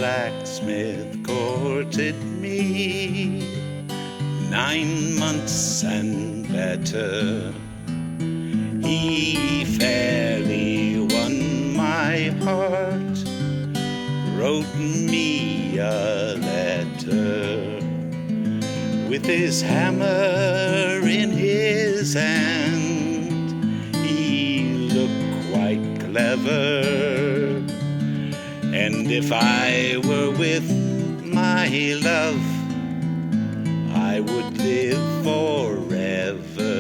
blacksmith courted me 9 months and better. He fairly won my heart, wrote me a letter. With his hammer in his hand, he looked quite clever. And if I were with my love, I would live forever.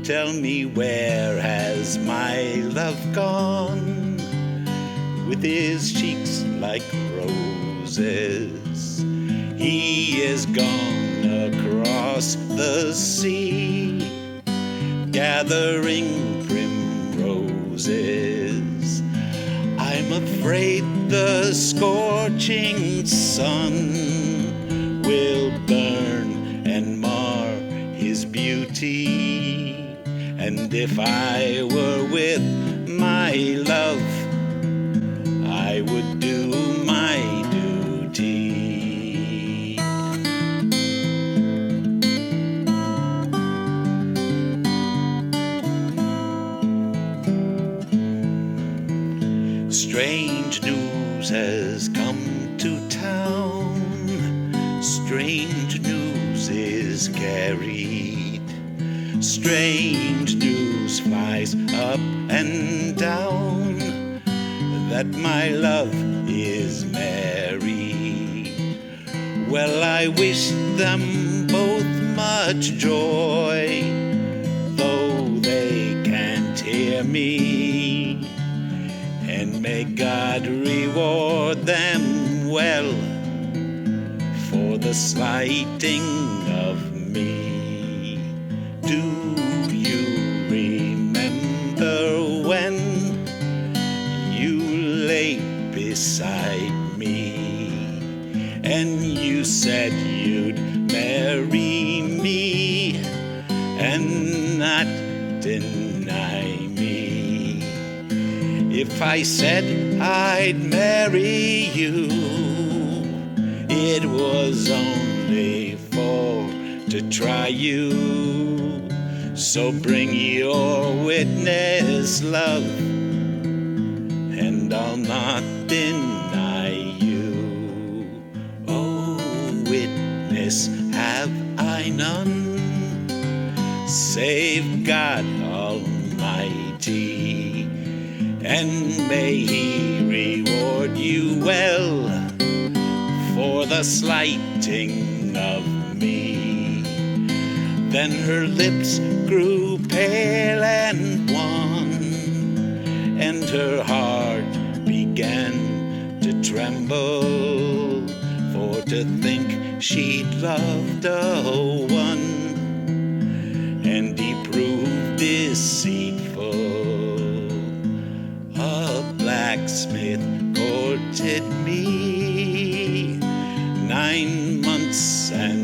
Tell me, where has my love gone? With his cheeks like roses, he is gone across the sea, gathering primroses. I'm afraid the scorching sun will burn and mar his beauty. And if I were with my love, I would do my duty. Strange news has come to town. Strange news is carried. Strange news flies up and down, that my love is married. Well, I wish them both much joy, though they can't hear me. And may God reward them well for the slighting of me. Do you remember when you lay beside me and you said you'd marry me and not deny me? If I said I'd marry you, it was only to try you. So bring your witness, love, and I'll not deny you. Oh, witness have I none, save God Almighty, and may He reward you well for the slighting of me. Then her lips grew pale and wan, and her heart began to tremble, for to think she'd loved a one, and he proved deceitful. A blacksmith courted me 9 months and